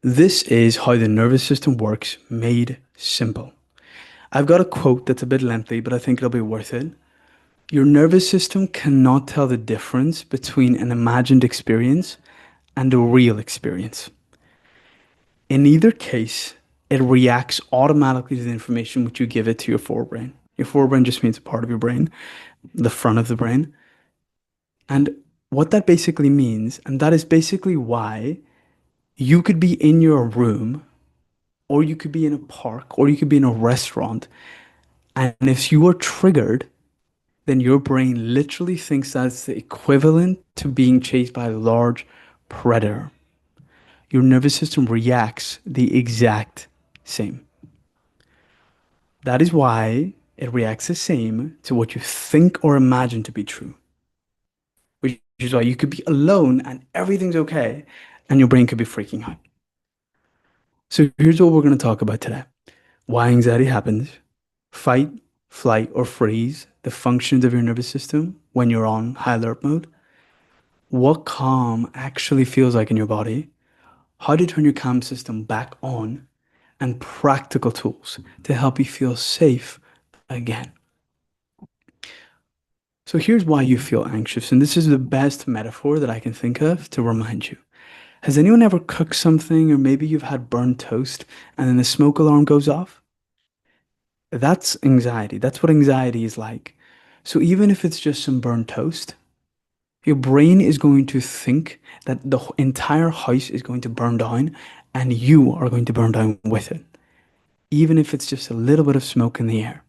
This is how the nervous system works, made simple. I've got a quote that's a bit lengthy, but I think it'll be worth it. Your nervous system cannot tell the difference between an imagined experience and a real experience. In either case, it reacts automatically to the information which you give it to your forebrain. Your forebrain just means a part of your brain, the front of the brain. And what that basically means, and that is basically why you could be in your room, or you could be in a park, or you could be in a restaurant, and if you are triggered, then your brain literally thinks that's the equivalent to being chased by a large predator. Your nervous system reacts the exact same. That is why it reacts the same to what you think or imagine to be true, which is why you could be alone and everything's okay, and your brain could be freaking out. So here's what we're going to talk about today: why anxiety happens, fight, flight, or freeze, the functions of your nervous system when you're on high alert mode, what calm actually feels like in your body, how to turn your calm system back on, and practical tools to help you feel safe again. So here's why you feel anxious, and this is the best metaphor that I can think of to remind you. Has anyone ever cooked something, or maybe you've had burnt toast, and then the smoke alarm goes off? That's anxiety. That's what anxiety is like. So even if it's just some burnt toast, your brain is going to think that the entire house is going to burn down and you are going to burn down with it, even if it's just a little bit of smoke in the air.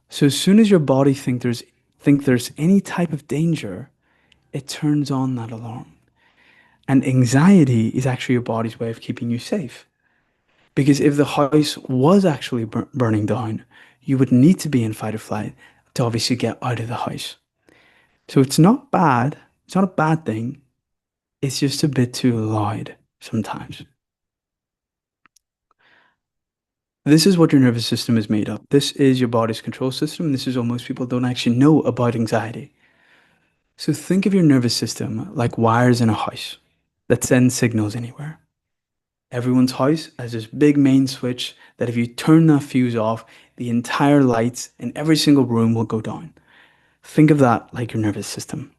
So as soon as your body think there's any type of danger, it turns on that alarm. And anxiety is actually your body's way of keeping you safe. Because if the house was actually burning down, you would need to be in fight or flight to obviously get out of the house. So it's not bad. It's not a bad thing. It's just a bit too loud sometimes. This is what your nervous system is made of. This is your body's control system. This is what most people don't actually know about anxiety. So think of your nervous system like wires in a house that send signals anywhere. Everyone's house has this big main switch that if you turn that fuse off, the entire lights in every single room will go down. Think of that like your nervous system.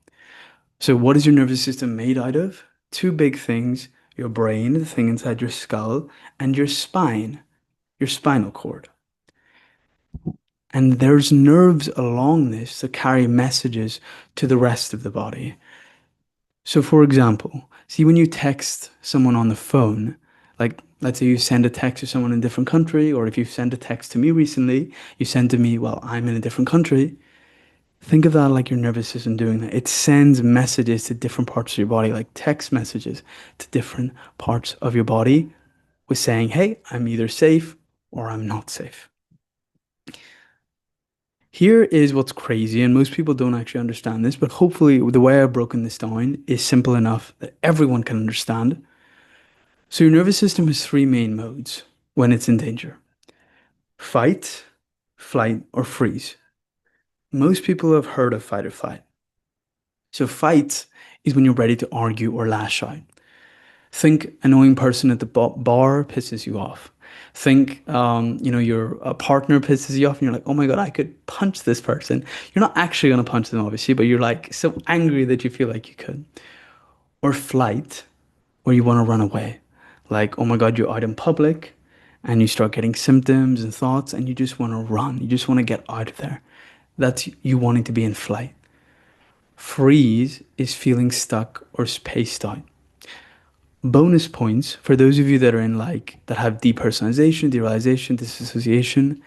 So what is your nervous system made out of? Two big things: your brain, the thing inside your skull, and your spine, your spinal cord. And there's nerves along this that carry messages to the rest of the body. So for example, see when you text someone on the phone, like let's say you send a text to someone in a different country, or if you send a text to me recently, you send to me while I'm in a different country. Think of that like your nervous system doing that. It sends messages to different parts of your body, like text messages to different parts of your body with saying, hey, I'm either safe or I'm not safe. Here is what's crazy, and most people don't actually understand this, but hopefully the way I've broken this down is simple enough that everyone can understand. So your nervous system has three main modes when it's in danger: fight, flight, or freeze. Most people have heard of fight or flight. So fight is when you're ready to argue or lash out. Think annoying person at the bar pisses you off. Think, your partner pisses you off, and you're like, oh my God, I could punch this person. You're not actually going to punch them, obviously, but you're like so angry that you feel like you could. Or flight, where you want to run away. Like, oh my God, you're out in public and you start getting symptoms and thoughts and you just want to run. You just want to get out of there. That's you wanting to be in flight. Freeze is feeling stuck or spaced out. Bonus points for those of you that are in like that have depersonalization, derealization, disassociation.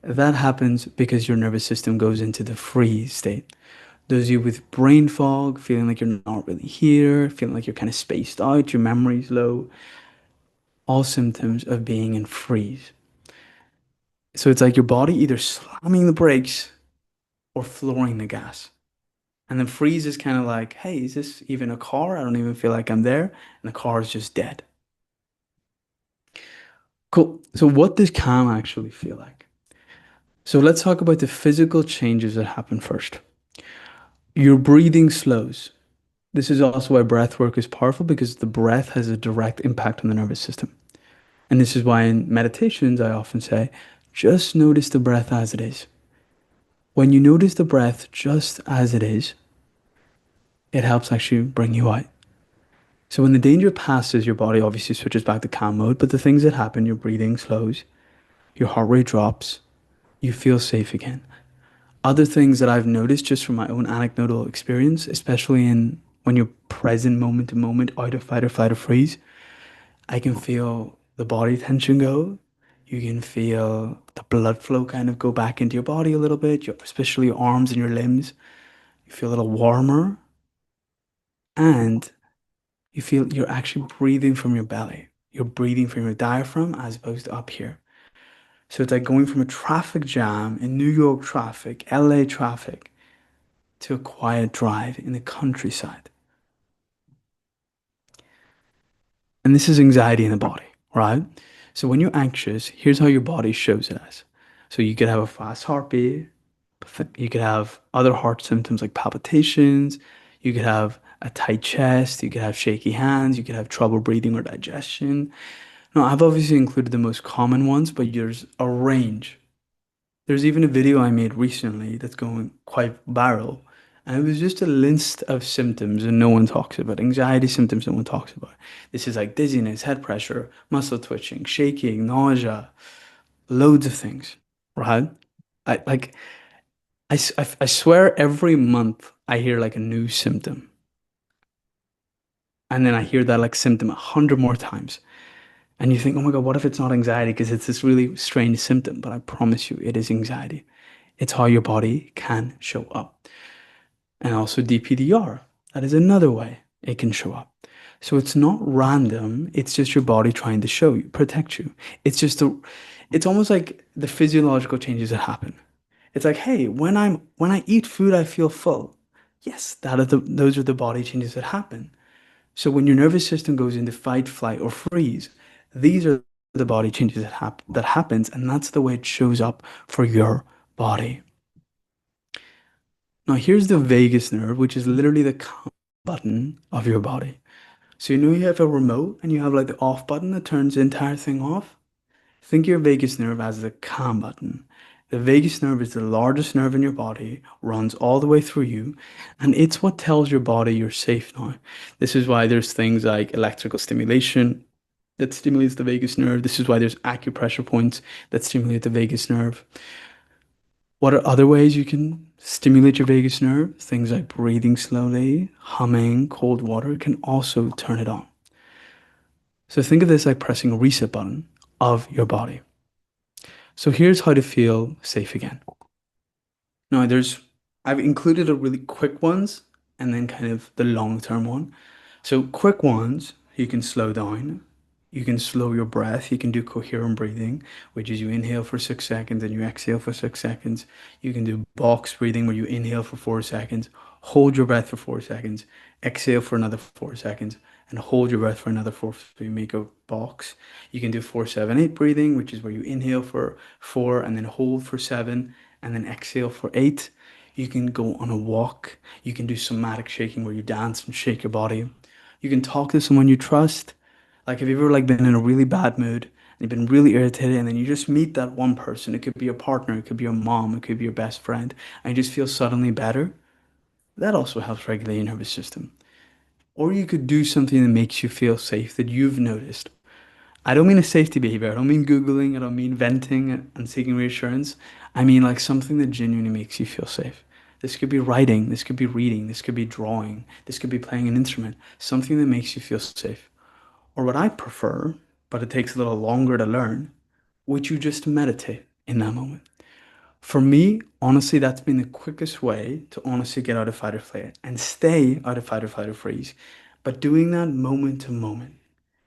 That happens because your nervous system goes into the freeze state. Those of you with brain fog, feeling like you're not really here, feeling like you're kind of spaced out, your memory's low, all symptoms of being in freeze. So it's like your body either slamming the brakes or flooring the gas. And then freeze is kind of like, hey, is this even a car? I don't even feel like I'm there. And the car is just dead. Cool. So what does calm actually feel like? So let's talk about the physical changes that happen first. Your breathing slows. This is also why breath work is powerful because the breath has a direct impact on the nervous system. And this is why in meditations, I often say, just notice the breath as it is. When you notice the breath just as it is, it helps actually bring you out. So when the danger passes, your body obviously switches back to calm mode, but the things that happen, your breathing slows, your heart rate drops, you feel safe again. Other things that I've noticed just from my own anecdotal experience, especially in when you're present moment to moment, out of fight or flight or freeze, I can feel the body tension go. You can feel the blood flow kind of go back into your body a little bit, especially your arms and your limbs. You feel a little warmer and you feel you're actually breathing from your belly. You're breathing from your diaphragm as opposed to up here. So it's like going from a traffic jam in New York traffic, LA traffic, to a quiet drive in the countryside. And this is anxiety in the body, right? So when you're anxious, here's how your body shows it as. So you could have a fast heartbeat, you could have other heart symptoms like palpitations, you could have a tight chest, you could have shaky hands, you could have trouble breathing or digestion. Now, I've obviously included the most common ones, but there's a range. There's even a video I made recently that's going quite viral. And it was just a list of symptoms and no one talks about. Anxiety symptoms no one talks about. This is like dizziness, head pressure, muscle twitching, shaking, nausea, loads of things, right? I like I swear every month I hear like a new symptom. And then I hear that like symptom 100 more times. And you think, oh my God, what if it's not anxiety? Because it's this really strange symptom. But I promise you, it is anxiety. It's how your body can show up. And also DPDR. That is another way it can show up. So it's not random. It's just your body trying to show you, protect you. It's almost like the physiological changes that happen. It's like, hey, when I eat food, I feel full. Yes, those are the body changes that happen. So when your nervous system goes into fight, flight, or freeze, these are the body changes that happens, and that's the way it shows up for your body. Now here's the vagus nerve, which is literally the calm button of your body. So you know you have a remote and you have like the off button that turns the entire thing off? Think your vagus nerve as the calm button. The vagus nerve is the largest nerve in your body, runs all the way through you, and it's what tells your body you're safe now. This is why there's things like electrical stimulation that stimulates the vagus nerve. This is why there's acupressure points that stimulate the vagus nerve. What are other ways you can stimulate your vagus nerve? Things like breathing slowly, humming, cold water can also turn it on. So think of this like pressing a reset button of your body. So here's how to feel safe again. Now I've included a really quick ones and then kind of the long term one. So quick ones, you can slow down. You can slow your breath. You can do coherent breathing, which is you inhale for 6 seconds and you exhale for 6 seconds. You can do box breathing where you inhale for 4 seconds, hold your breath for 4 seconds, exhale for another 4 seconds, and hold your breath for another four. So you make a box. You can do 4-7-8 breathing, which is where you inhale for 4 and then hold for 7 and then exhale for 8. You can go on a walk. You can do somatic shaking where you dance and shake your body. You can talk to someone you trust. Like, have you ever like been in a really bad mood and you've been really irritated and then you just meet that one person? It could be your partner, it could be your mom, it could be your best friend, and you just feel suddenly better. That also helps regulate your nervous system. Or you could do something that makes you feel safe that you've noticed. I don't mean a safety behavior. I don't mean Googling. I don't mean venting and seeking reassurance. I mean like something that genuinely makes you feel safe. This could be writing. This could be reading. This could be drawing. This could be playing an instrument. Something that makes you feel safe. Or what I prefer, but it takes a little longer to learn, would you just meditate in that moment? For me, honestly, that's been the quickest way to honestly get out of fight or flight and stay out of fight or flight or freeze. But doing that moment to moment.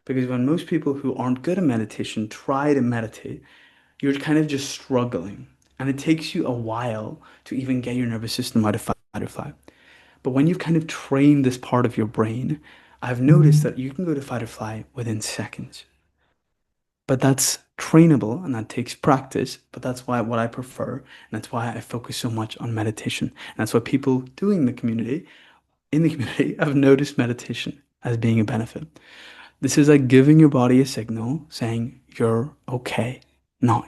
Because when most people who aren't good at meditation try to meditate, you're kind of just struggling. And it takes you a while to even get your nervous system out of fight or flight. But when you've kind of trained this part of your brain, I've noticed that you can go to fight or flight within seconds. But that's trainable and that takes practice. But that's why what I prefer. And that's why I focus so much on meditation. And that's what people doing in the community in the community have noticed meditation as being a benefit. This is like giving your body a signal saying you're okay now.